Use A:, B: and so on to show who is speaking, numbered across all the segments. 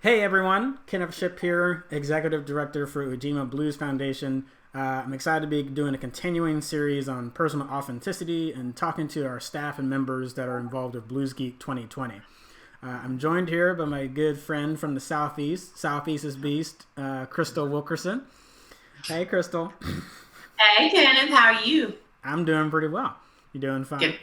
A: Hey everyone, Kenneth Ship here, Executive Director for Ujima Blues Foundation. I'm excited to be doing a continuing series on personal authenticity and talking to our staff and members that are involved with BluesGeek 2020. I'm joined here by my good friend from the Southeast's Beast, Krystal Wilkerson. Hey Krystal.
B: Hey Kenneth, how are you?
A: I'm doing pretty well. You doing fine?
B: Good.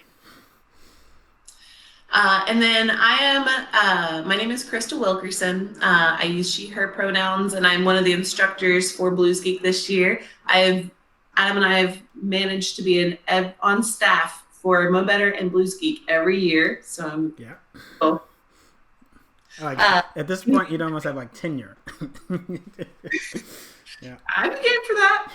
B: And then my name is Krystal Wilkerson. I use she, her pronouns, and I'm one of the instructors for BluesGeek this year. Adam and I have managed to be on staff for Mo Better and BluesGeek every year. So I'm
A: at this point, you'd almost have like tenure.
B: Yeah, I'm game for that.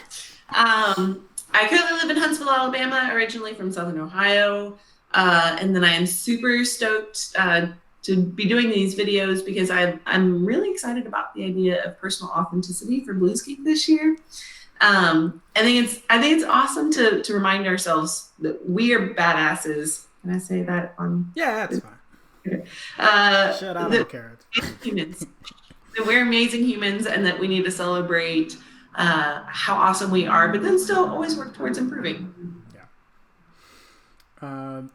B: I currently live in Huntsville, Alabama, originally from Southern Ohio. And then I am super stoked to be doing these videos because I'm really excited about the idea of personal authenticity for BluesGeek this year. I think it's awesome to remind ourselves that we are badasses. Can I say that on?
A: Yeah, that's fine. Shut up, carrots.
B: Humans. That we're amazing humans, and that we need to celebrate how awesome we are, but then still always work towards improving.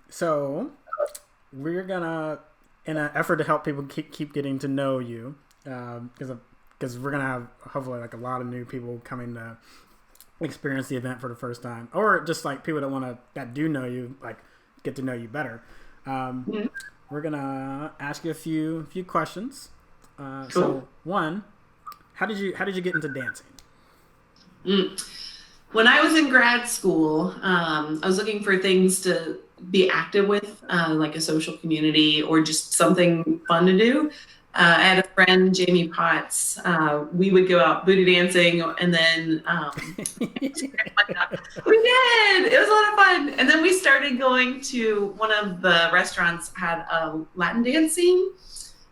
A: So we're gonna, in an effort to help people keep getting to know you, because we're gonna have hopefully like a lot of new people coming to experience the event for the first time, or just like people that do know you, like get to know you better. We're gonna ask you a few questions. Cool. So one, how did you get into dancing?
B: When I was in grad school, I was looking for things to be active with, like a social community or just something fun to do. I had a friend, Jamie Potts. We would go out booty dancing, and then we did. It was a lot of fun. And then we started going to one of the restaurants had a Latin dance scene,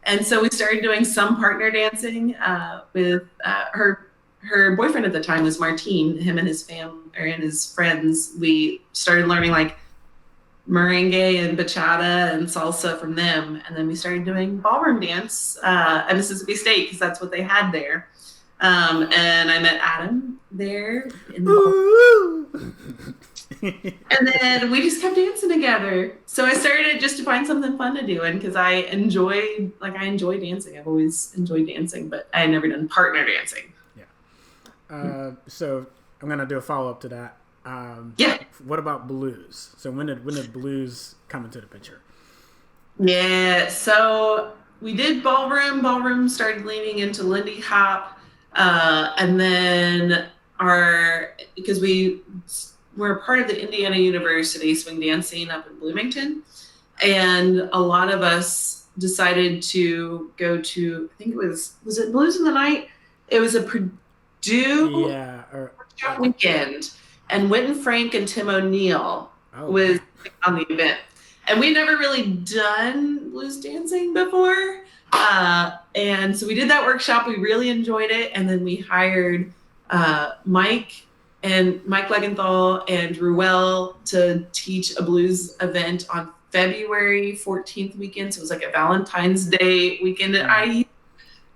B: and so we started doing some partner dancing with her boyfriend at the time was Martine. Him and his and his friends. We started learning like merengue and bachata and salsa from them, and then we started doing ballroom dance at Mississippi State because that's what they had there. And I met Adam there in the and then we just kept dancing together. So I started just to find something fun to do, and because I enjoy dancing. I've always enjoyed dancing, but I had never done partner dancing.
A: So I'm gonna do a follow up to that. What about blues? So when did blues come into the picture?
B: Yeah, so we did ballroom. Ballroom started leaning into Lindy Hop, and then because we were a part of the Indiana University swing dance scene up in Bloomington, and a lot of us decided to go to. I think was it Blues in the Night? It was a weekend, and Wynton Frank and Tim O'Neill was on the event, and we never really done blues dancing before, and so we did that workshop. We really enjoyed it, and then we hired Mike Legenthal and Ruel to teach a blues event on February 14th weekend. So it was like a Valentine's Day weekend at IU.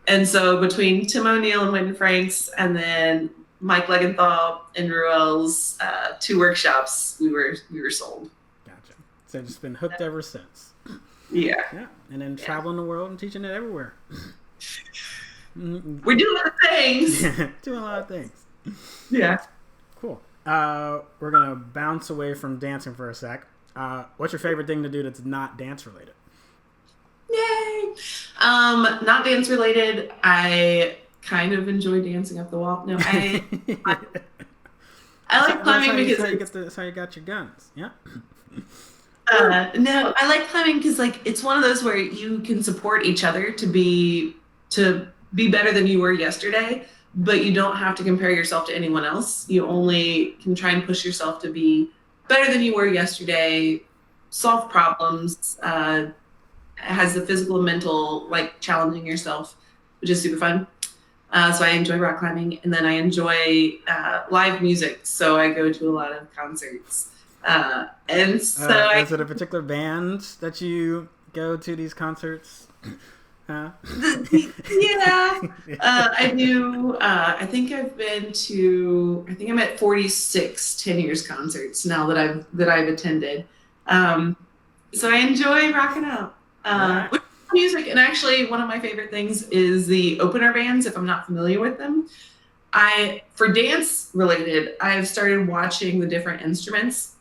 B: And so between Tim O'Neill and Wynton Franks, and then Mike Legenthal and Ruel's two workshops, we were sold.
A: Gotcha. So it's been hooked ever since.
B: Yeah.
A: And then traveling the world and teaching it everywhere.
B: We're doing a lot of things.
A: Doing a lot of things.
B: Yeah.
A: Cool. We're gonna bounce away from dancing for a sec. What's your favorite thing to do that's not dance related?
B: Yay! Not dance related. I kind of enjoy dancing up the wall. No, I like climbing because
A: that's how you got your guns. Yeah.
B: No, I like climbing because like it's one of those where you can support each other to be better than you were yesterday, but you don't have to compare yourself to anyone else. You only can try and push yourself to be better than you were yesterday, solve problems. Has the physical and mental, like challenging yourself, which is super fun. So I enjoy rock climbing, and then I enjoy live music. So I go to a lot of concerts. And so
A: is it a particular band that you go to these concerts? Huh?
B: Yeah, I do. I think I'm at 46 10 years concerts now that I've attended. Um, so I enjoy rocking out.
A: Right.
B: With music, and actually one of my favorite things is the opener bands, if I'm not familiar with them. For dance related, I've started watching the different instruments,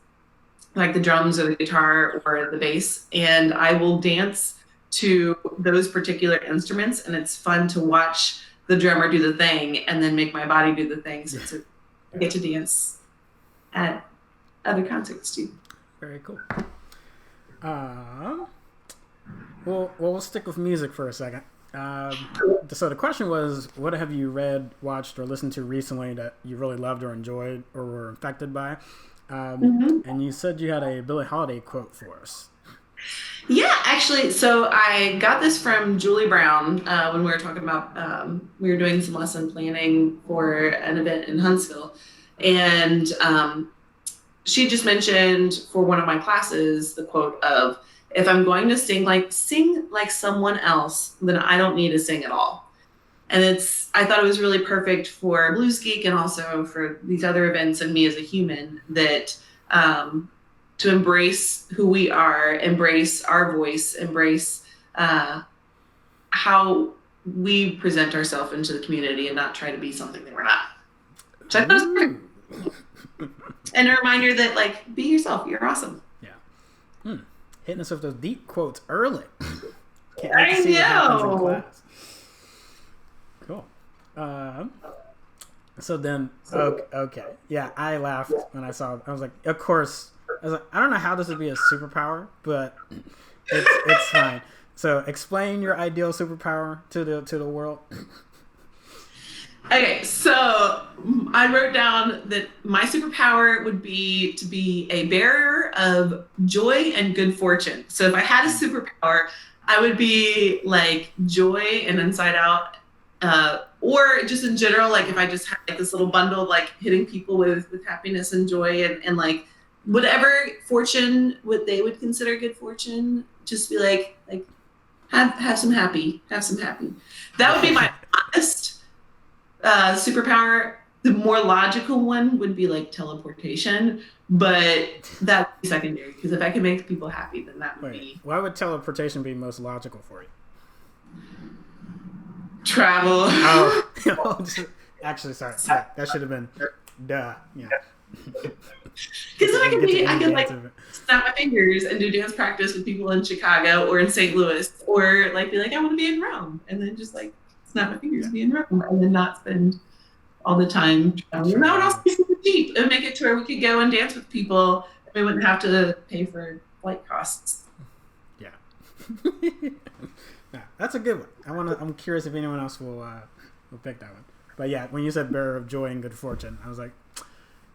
B: like the drums or the guitar or the bass, and I will dance to those particular instruments, and it's fun to watch the drummer do the thing and then make my body do the thing. So I get to dance at other concerts too.
A: Very cool. Well, we'll stick with music for a second. So the question was, what have you read, watched, or listened to recently that you really loved or enjoyed or were affected by? And you said you had a Billie Holiday quote for us.
B: Yeah, actually, so I got this from Julie Brown when we were talking about, we were doing some lesson planning for an event in Huntsville. And she just mentioned for one of my classes the quote of, if I'm going to sing like someone else, then I don't need to sing at all. And I thought it was really perfect for BluesGeek and also for these other events and me as a human, that to embrace who we are, embrace our voice, embrace how we present ourselves into the community and not try to be something that we're not. Which I thought was perfect. And a reminder that, like, be yourself. You're awesome.
A: Yeah. Hitting us with those deep quotes early.
B: Can't wait to see what happens in class.
A: Cool. So then, okay. Yeah, I laughed when I saw it. I was like, of course. I was like, I don't know how this would be a superpower, but it's fine. So explain your ideal superpower to the world.
B: Okay, so I wrote down that my superpower would be to be a bearer of joy and good fortune. So if I had a superpower, I would be like joy and inside out, or just in general, like if I just had like this little bundle of like hitting people with happiness and joy and like whatever fortune they would consider good fortune, just be like have some happy. That would be my honest superpower. The more logical one would be like teleportation, but that would be secondary, because if I can make people happy, then that would be.
A: Why would teleportation be most logical for you?
B: Travel.
A: Oh, actually, sorry. That should have been duh. Yeah.
B: Because then I can like snap my fingers and do dance practice with people in Chicago or in St. Louis, or like be like, I want to be in Rome, and then just like snap my fingers and be in Rome, and then not spend all the time traveling. And that would also be super cheap. It would make it to where we could go and dance with people, and we wouldn't have to pay for flight costs.
A: Yeah. Yeah, that's a good one. I'm curious if anyone else will pick that one. But yeah, when you said bearer of joy and good fortune, I was like,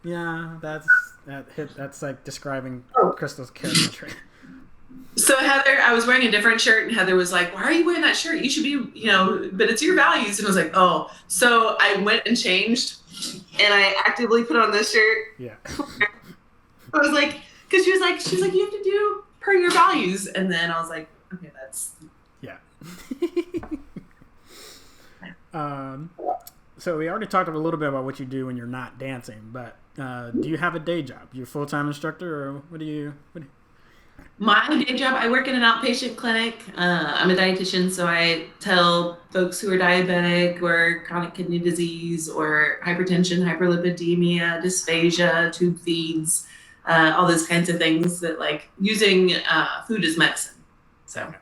A: yeah, that's like describing Krystal's character trait.
B: So Heather, I was wearing a different shirt, and Heather was like, why are you wearing that shirt? You should be, but it's your values. And I was like, oh. So I went and changed, and I actively put on this shirt.
A: Yeah.
B: I was like, because she was like, you have to do per your values. And then I was like, okay, that's.
A: Yeah. So we already talked a little bit about what you do when you're not dancing, but do you have a day job? You a full-time instructor, or what do you?
B: My day job, I work in an outpatient clinic. I'm a dietitian, so I tell folks who are diabetic or chronic kidney disease or hypertension, hyperlipidemia, dysphagia, tube feeds, all those kinds of things, that like using food as medicine. So
A: okay.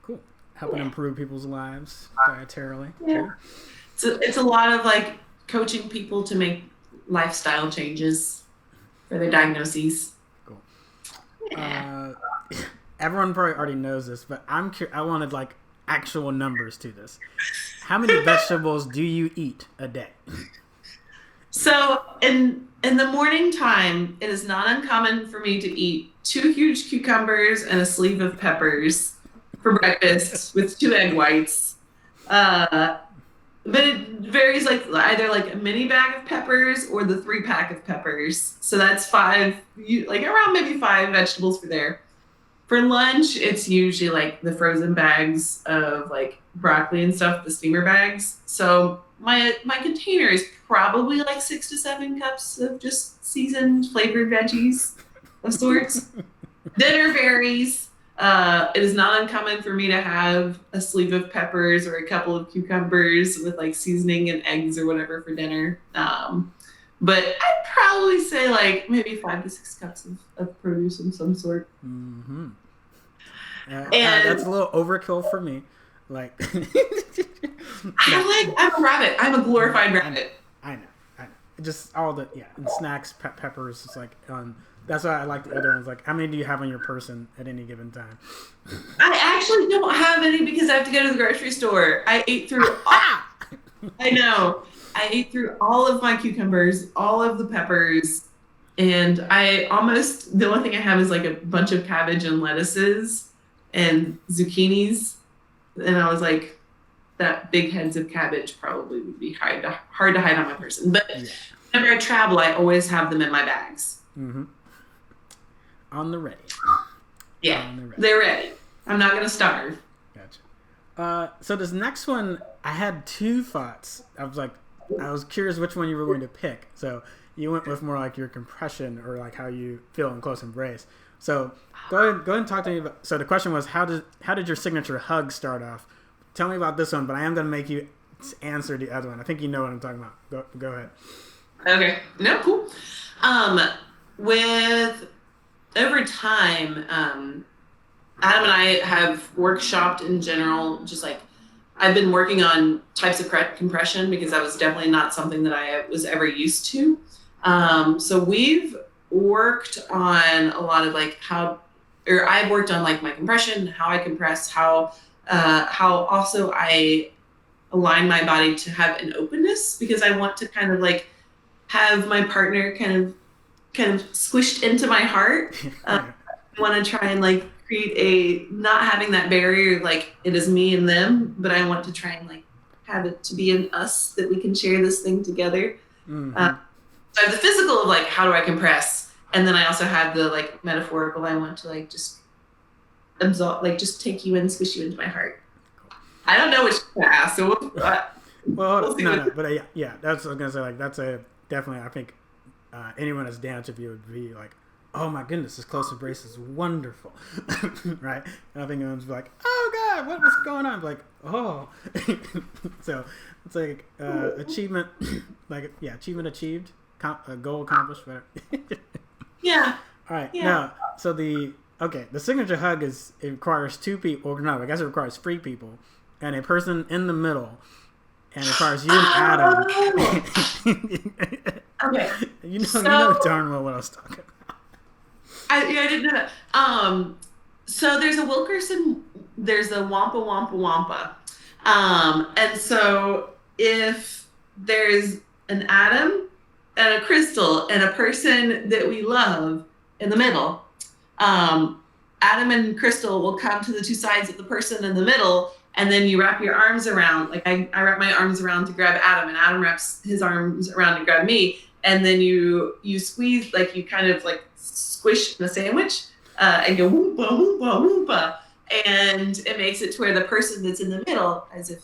A: Cool. Helping improve people's lives dietarily.
B: Yeah.
A: Cool.
B: So it's a lot of like coaching people to make lifestyle changes for their diagnoses.
A: Cool. Everyone probably already knows this, but I wanted like actual numbers to this. How many vegetables do you eat a day?
B: So in the morning time, it is not uncommon for me to eat 2 huge cucumbers and a sleeve of peppers for breakfast with 2 egg whites. But it varies, like either like a mini bag of peppers or the 3-pack of peppers. So that's 5, like around maybe 5 vegetables for there. For lunch, it's usually like the frozen bags of like broccoli and stuff, the steamer bags. So my container is probably like 6 to 7 cups of just seasoned flavored veggies of sorts. Dinner varies. It is not uncommon for me to have a sleeve of peppers or a couple of cucumbers with like seasoning and eggs or whatever for dinner. But I'd probably say like maybe 5 to 6 cups of produce of some sort.
A: Mm-hmm.
B: And
A: That's a little overkill for me. Like,
B: I'm a rabbit. I'm a glorified rabbit.
A: I know. Just all the and snacks, peppers. It's like that's why I like the other ones. Like, how many do you have on your person at any given time?
B: I actually don't have any because I have to go to the grocery store. I ate through. I know. I ate through all of my cucumbers, all of the peppers, and the only thing I have is like a bunch of cabbage and lettuces and zucchinis. And I was like, that big heads of cabbage probably would be hard to hide on my person. But whenever I travel, I always have them in my bags.
A: Mm-hmm. On the ready.
B: Yeah, they're ready. I'm not going to starve.
A: Gotcha. So this next one, I had two thoughts. I was curious which one you were going to pick. So you went with more like your compression or like how you feel in close embrace. So go ahead and talk to me about. So the question was, how did your signature hug start off? Tell me about this one, but I am going to make you answer the other one. I think you know what I'm talking about. Go ahead.
B: Okay. No, cool. With over time, Adam and I have workshopped in general, just like I've been working on types of compression because that was definitely not something that I was ever used to. So we've worked on a lot of like I've worked on like my compression, how I compress, how also I align my body to have an openness because I want to kind of like have my partner kind of squished into my heart. I want to try and like create not having that barrier, like it is me and them, but I want to try and like have it to be in us that we can share this thing together.
A: Mm-hmm.
B: So I have the physical of like, how do I compress? And then I also have the like metaphorical, I want to like just absorb, like just take you in, squish you into my heart. I don't know which to ask. So
A: but yeah, that's what I was gonna say. Like that's definitely. I think anyone that's down to you would be like, oh my goodness, this close embrace is wonderful, right? And I think everyone's like, oh God, what's going on? Like, oh, so it's like achievement, achievement achieved, goal accomplished, whatever.
B: Yeah.
A: All right. Yeah. Now, so the signature hug it requires two people. Or no, I guess it requires three people, and a person in the middle, and it requires you and Adam.
B: Okay.
A: You know darn well what I was talking about.
B: I didn't know that. So there's a Wilkerson, there's a Wampa Wampa Wampa. And so if there's an Adam and a Krystal and a person that we love in the middle, Adam and Krystal will come to the two sides of the person in the middle, and then you wrap your arms around, like I wrap my arms around to grab Adam, and Adam wraps his arms around to grab me, and then you squeeze, like you kind of like squish in a sandwich, and go whoompa, whoompa, whoompa. And it makes it to where the person that's in the middle, as if,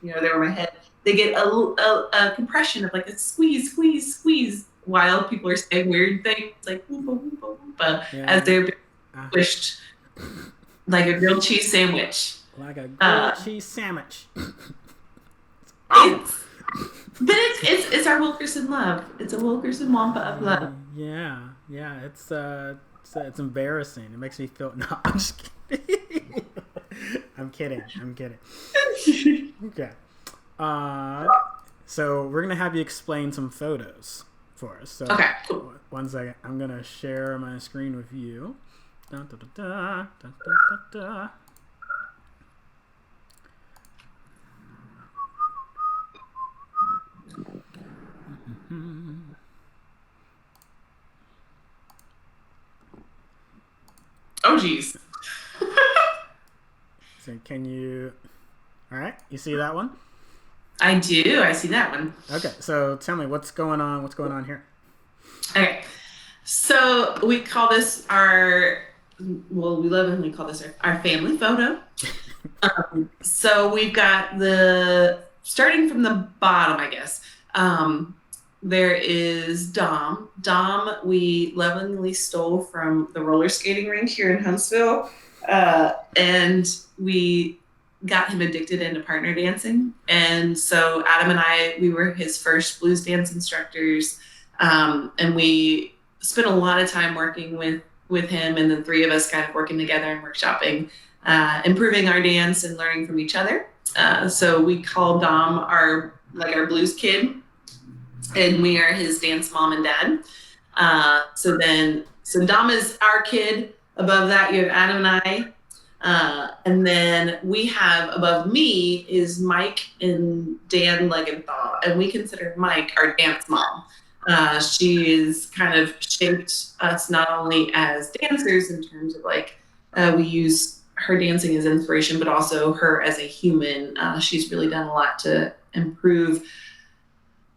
B: they were my head, they get a compression of like a squeeze, squeeze, squeeze, while people are saying weird things like whoompa, whoompa, whoompa, as they're squished like a grilled cheese sandwich.
A: Like a grilled cheese sandwich.
B: But it's our Wilkerson love. It's a Wilkerson Wampa of love.
A: Yeah, it's embarrassing. It makes me feel. No, I'm just kidding. I'm kidding. Okay. So we're gonna have you explain some photos for us. So
B: okay. Cool.
A: 1 second. I'm gonna share my screen with you. Dun, dun, dun, dun, dun, dun, dun.
B: Oh, geez.
A: So can you... All right. You see that one?
B: I do. I see that one.
A: Okay. So tell me, what's going on here?
B: Okay. So we call this our well, we lovingly call this our family photo. So we've got starting from the bottom, I guess. There is Dom. Dom, we lovingly stole from the roller skating rink here in Huntsville. And we got him addicted into partner dancing. And so Adam and I, we were his first blues dance instructors. And we spent a lot of time working with him, and the three of us kind of working together and workshopping, improving our dance and learning from each other. So we call Dom our blues kid, and we are his dance mom and dad. So Dom is our kid. Above that, you have Adam and I. And then we have above me is Mike and Dan Legenthal, and we consider Mike our dance mom. She is kind of shaped us not only as dancers in terms of we use her dancing as inspiration, but also her as a human. She's really done a lot to improve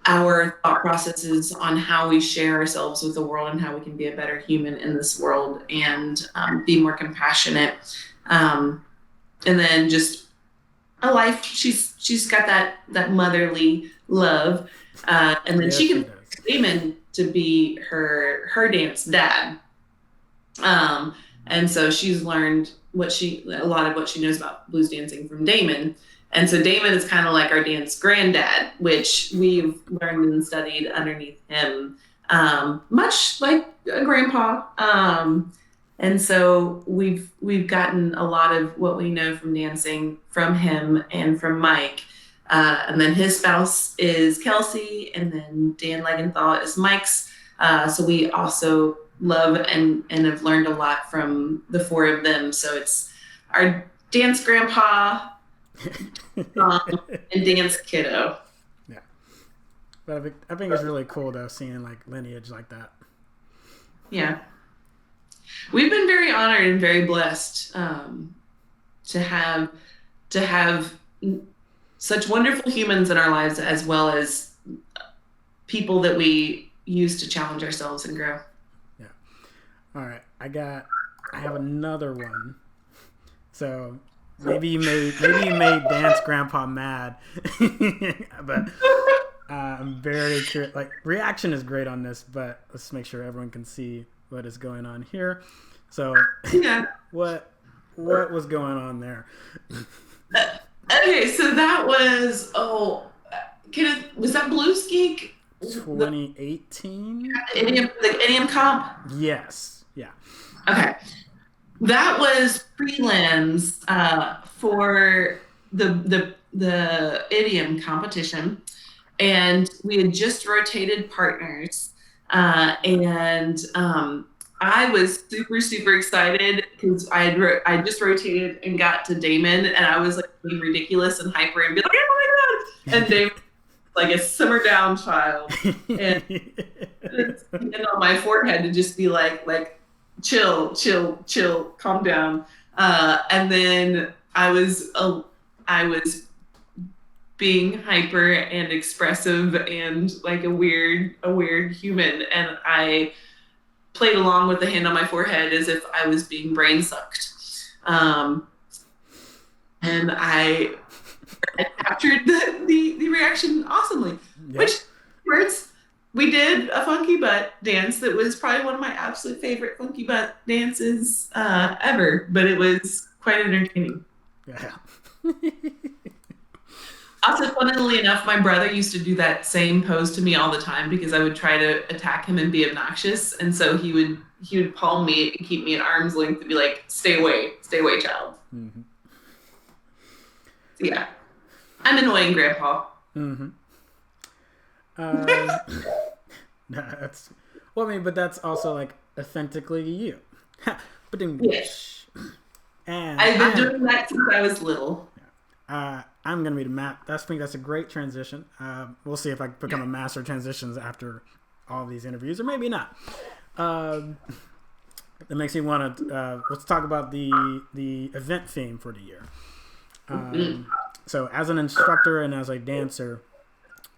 B: our thought processes on how we share ourselves with the world and how we can be a better human in this world and be more compassionate. And then just a life. She's got that motherly love. And then she can Damon to be her dance dad. And so she's learned a lot of what she knows about blues dancing from Damon. And so Damon is kind of like our dance granddad, which we've learned and studied underneath him, much like a grandpa. And so we've gotten a lot of what we know from dancing from him and from Mike. And then his spouse is Kelsey, and then Dan Legenthal is Mike's. So we also love and have learned a lot from the four of them. So it's our dance grandpa and dance kiddo.
A: Yeah. But I think it's really cool though, seeing lineage like that.
B: Yeah. We've been very honored and very blessed to have such wonderful humans in our lives, as well as people that we use to challenge ourselves and grow.
A: Yeah. All right. I have another one. So maybe you made Dance Grandpa mad, but I'm very curious. Reaction is great on this, but let's make sure everyone can see what is going on here. So
B: yeah.
A: What was going on there?
B: Okay, so that was was that BluesGeek?
A: 2018?
B: The idiom comp?
A: Yes. Yeah.
B: Okay. That was prelims for the idiom competition, and we had just rotated partners, and I was super, super excited because I just rotated and got to Damon, and I was being ridiculous and hyper and be like, oh my God. And Damon was like a simmer down child. And on my forehead to just be like, chill, calm down. And then I was being hyper and expressive and a weird human. And I played along with the hand on my forehead as if I was being brain sucked. And I captured the reaction awesomely. Yep. Which words, we did a funky butt dance that was probably one of my absolute favorite funky butt dances ever, but it was quite entertaining.
A: Yeah.
B: Also, funnily enough, my brother used to do that same pose to me all the time because I would try to attack him and be obnoxious, and so he would palm me and keep me at arm's length to be like, stay away, child. Mm-hmm. So yeah, I'm annoying, Grandpa.
A: Mm-hmm. But that's also authentically you. But
B: yes.
A: And
B: I've been doing that since I was little.
A: I'm going to read a map. I think that's a great transition. We'll see if I become a master of transitions after all these interviews, or maybe not. That makes me want to, let's talk about the event theme for the year. So as an instructor and as a dancer,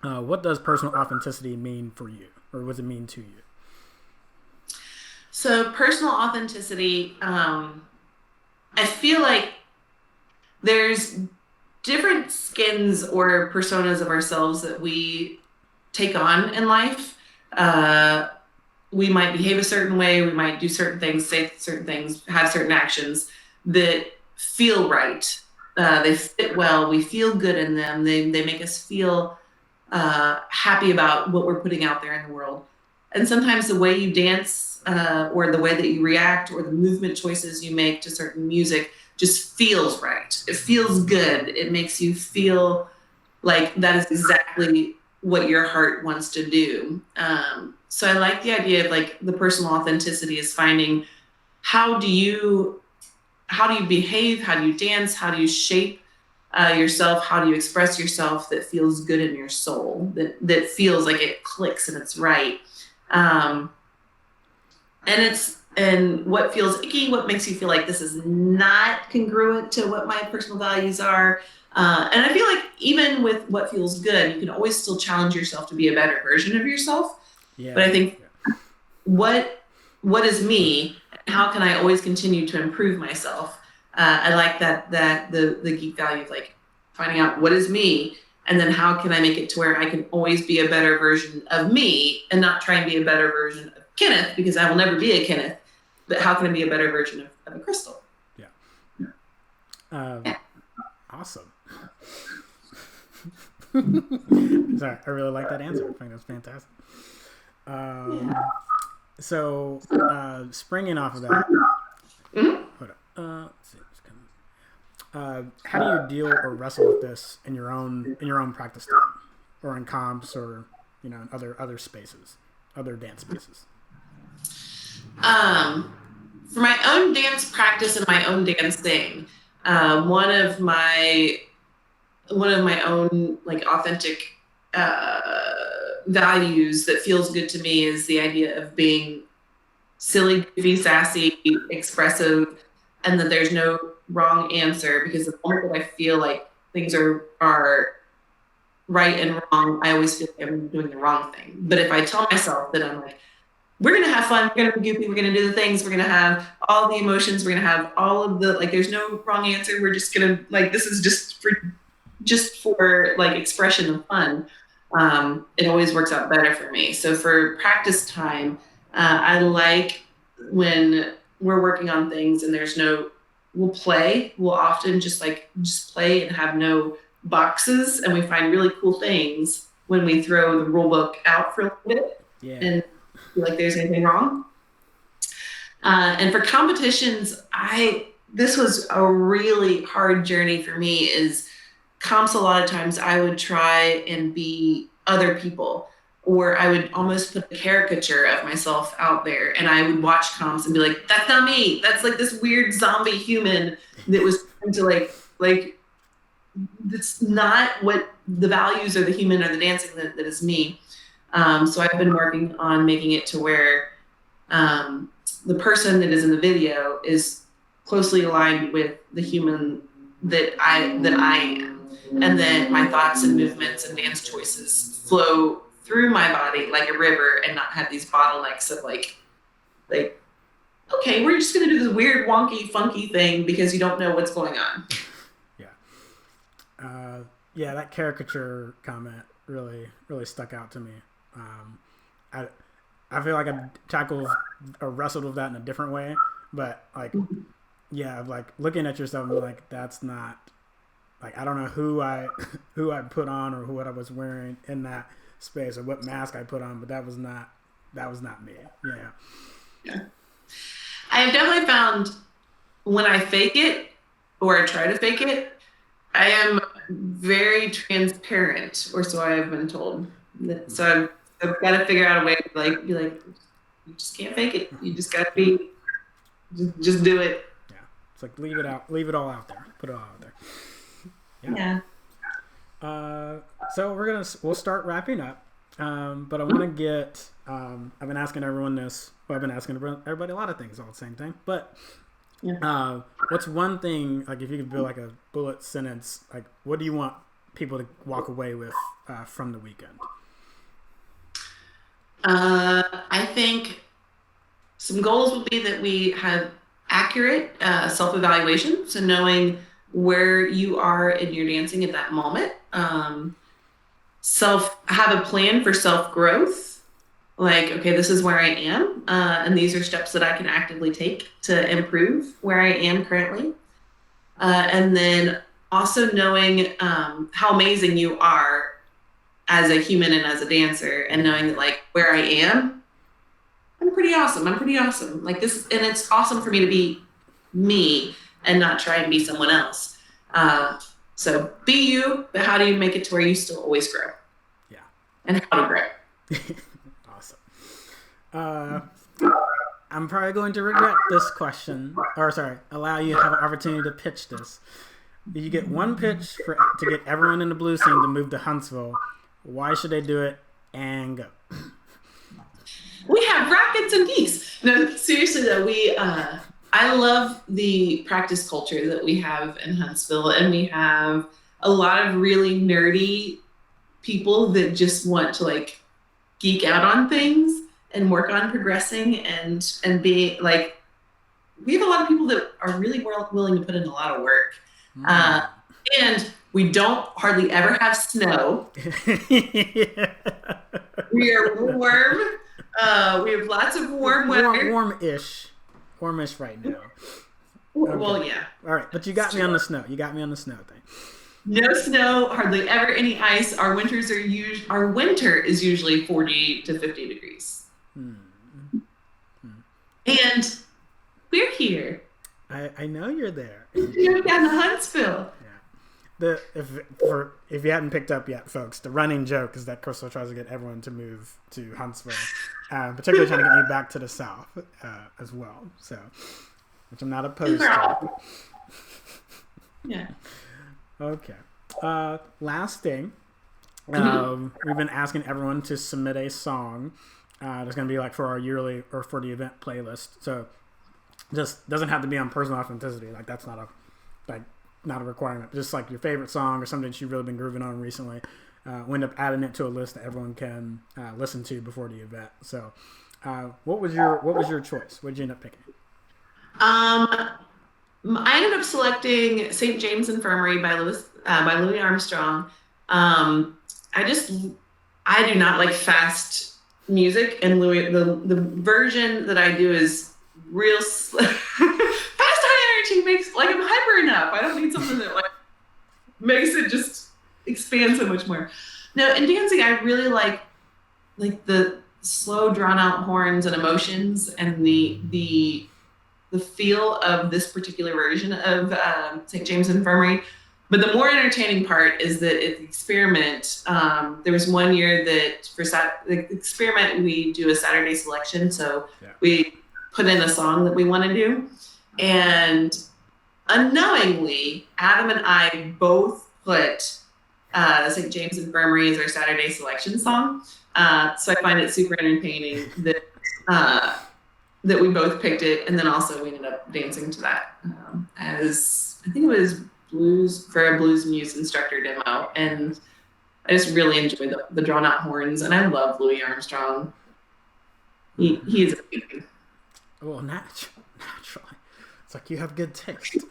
A: what does personal authenticity mean for you, or what does it mean to you?
B: So personal authenticity, I feel like there's different skins or personas of ourselves that we take on in life. We might behave a certain way, we might do certain things, say certain things, have certain actions that feel right. They fit well, we feel good in them, they make us feel happy about what we're putting out there in the world. And sometimes the way you dance or the way that you react or the movement choices you make to certain music just feels right. It feels good. It makes you feel like that is exactly what your heart wants to do. So I like the idea of like the personal authenticity is finding how do you behave, how do you dance, how do you shape yourself, how do you express yourself that feels good in your soul, that feels like it clicks and it's right. Um, and what feels icky, what makes you feel like this is not congruent to what my personal values are. And I feel like even with what feels good, you can always still challenge yourself to be a better version of yourself.
A: Yeah.
B: But I think what is me, and how can I always continue to improve myself? I like that the geek value of like finding out what is me, and then how can I make it to where I can always be a better version of me, and not try and be a better version of Kenneth, because I will never be a Kenneth. But how can I be a better version of a Krystal?
A: Yeah. Awesome. Sorry, I really like that answer. I think that's fantastic. So, springing off of that, hold on. Let's see, how do you deal or wrestle with this in your own practice time, or in comps, or in other spaces, other dance spaces?
B: For my own dance practice and my own dancing, one of my own like authentic values that feels good to me is the idea of being silly, goofy, sassy, expressive, and that there's no wrong answer, because the moment that I feel like things are right and wrong, I always feel like I'm doing the wrong thing. But if I tell myself that I'm like, we're going to have fun, we're going to be goofy, we're going to do the things, we're going to have all the emotions, we're going to have all of the, like, there's no wrong answer, we're just going to, like, this is just for like expression and fun, it always works out better for me. So for practice time, I like when we're working on things and we'll often just play and have no boxes, and we find really cool things when we throw the rule book out for a little bit.
A: Yeah.
B: And feel like there's anything wrong. And for competitions, this was a really hard journey for me. Is comps, a lot of times I would try and be other people, or I would almost put a caricature of myself out there, and I would watch comps and be like, that's not me. That's like this weird zombie human that was trying to like that's not what the values or the human or the dancing that is me. So I've been working on making it to where the person that is in the video is closely aligned with the human that I am, and then my thoughts and movements and dance choices flow through my body like a river, and not have these bottlenecks of like okay, we're just gonna do this weird wonky funky thing because you don't know what's going on.
A: Yeah, that caricature comment really stuck out to me. I feel like I tackled or wrestled with that in a different way, but like, yeah, like looking at yourself and like, that's not, like, I don't know who I put on, or what I was wearing in that space, or what mask I put on, but that was not me.
B: Yeah. I have definitely found when I fake it, or I try to fake it, I am very transparent, or so I have been told. So I've got to figure out a way to be like, you just can't fake it. You just got to just do it.
A: Yeah. It's like, leave it all out there. Put it all out there.
B: Yeah.
A: So we'll start wrapping up. But I want to get, I've been asking everyone this, I've been asking everybody a lot of things, all the same thing, but what's one thing, like, if you could build like a bullet sentence, like, what do you want people to walk away with from the weekend?
B: I think some goals would be that we have accurate self-evaluation, so knowing where you are in your dancing at that moment. Have a plan for self-growth, like, okay, this is where I am, and these are steps that I can actively take to improve where I am currently. And then also knowing how amazing you are as a human and as a dancer, and knowing that, like, where I am, I'm pretty awesome. I'm pretty awesome. Like this, and it's awesome for me to be me and not try and be someone else. So be you, but how do you make it to where you still always grow?
A: Yeah.
B: And how to grow.
A: Awesome. I'm probably going to regret this question, or sorry, allow you to have an opportunity to pitch this. You get one pitch to get everyone in the blues scene to move to Huntsville. Why should they do it? And go.
B: We have rockets and geese. No, seriously though, I love the practice culture that we have in Huntsville, and we have a lot of really nerdy people that just want to like geek out on things and work on progressing and be like, we have a lot of people that are really willing to put in a lot of work. And we don't hardly ever have snow.
A: Yeah.
B: We are warm. We have lots of warm weather.
A: Warmish right now.
B: Okay. Well, yeah.
A: All right, but you got me on the snow. You got me on the snow thing.
B: No snow, hardly ever any ice. Our winter is usually 40 to 50 degrees. And we're here.
A: I know you're there.
B: You're down to Huntsville.
A: Yeah. If you hadn't picked up yet, folks, the running joke is that Krystal tries to get everyone to move to Huntsville, particularly trying to get me back to the South as well. So, which I'm not opposed to.
B: Yeah.
A: Okay. Last thing, we've been asking everyone to submit a song. There's going to be like for our yearly or for the event playlist. So just doesn't have to be on personal authenticity. Like that's not a requirement. Just like your favorite song or something that you've really been grooving on recently. We end up adding it to a list that everyone can listen to before the event. So, what was your choice? What did you end up picking?
B: I ended up selecting St. James Infirmary by Louis Armstrong. I do not like fast music, and Louis, the version that I do is real fast, high energy, makes like I'm hyper enough. I don't need something that like makes it just expand so much more. No, in dancing, I really like the slow, drawn out horns and emotions, and the feel of this particular version of St. James Infirmary. But the more entertaining part is that it's experiment. There was one year that for the experiment, we do a Saturday selection. So we put in a song that we want to do. And unknowingly, Adam and I both put St. James Infirmary as our Saturday selection song. So I find it super entertaining that that we both picked it. And then also we ended up dancing to that as, I think it was for a Blues Muse instructor demo, and I just really enjoy the drawn out horns, and I love Louis Armstrong. He's amazing.
A: Well, naturally, it's like you have good taste.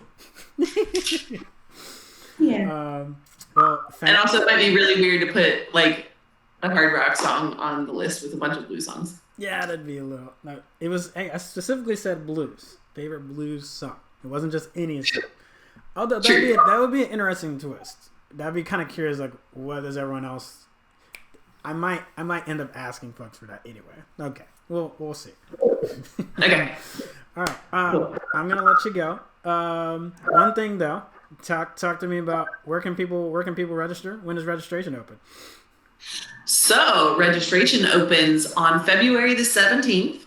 B: Yeah.
A: And
B: also, it might be really weird to put like a hard rock song on the list with a bunch of blues songs.
A: Yeah, that'd be a little. No, it was. I specifically said blues. Favorite blues song. It wasn't just any song. Although that would be an interesting twist. That'd be kind of curious. Like, what does everyone else? I might end up asking folks for that anyway. Okay, we'll see.
B: Okay.
A: All right. I'm gonna let you go. One thing though, talk to me about where can people register? When is registration open?
B: So registration opens on February the 17th.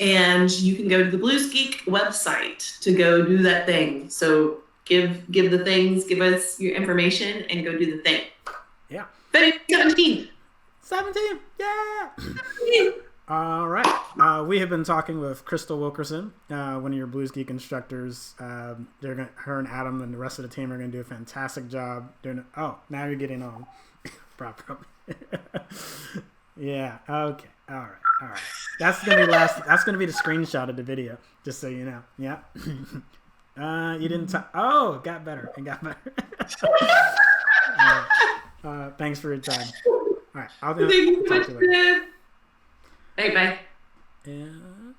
B: And you can go to the BluesGeek website to go do that thing. So give the things, give us your information, and go do the thing.
A: Yeah.
B: February 17th.
A: 17th. Yeah. 17th. All right. We have been talking with Krystal Wilkerson, one of your BluesGeek instructors. Her and Adam and the rest of the team are going to do a fantastic job doing it. Oh, now you're getting on properly. Yeah. Okay. All right. All right. That's gonna be last. That's gonna be the screenshot of the video, just so you know. Yeah. You didn't. Oh, it got better. It got better. Thanks for your time. All right. I'll talk to you later.
B: Hey, bye.
A: Yeah.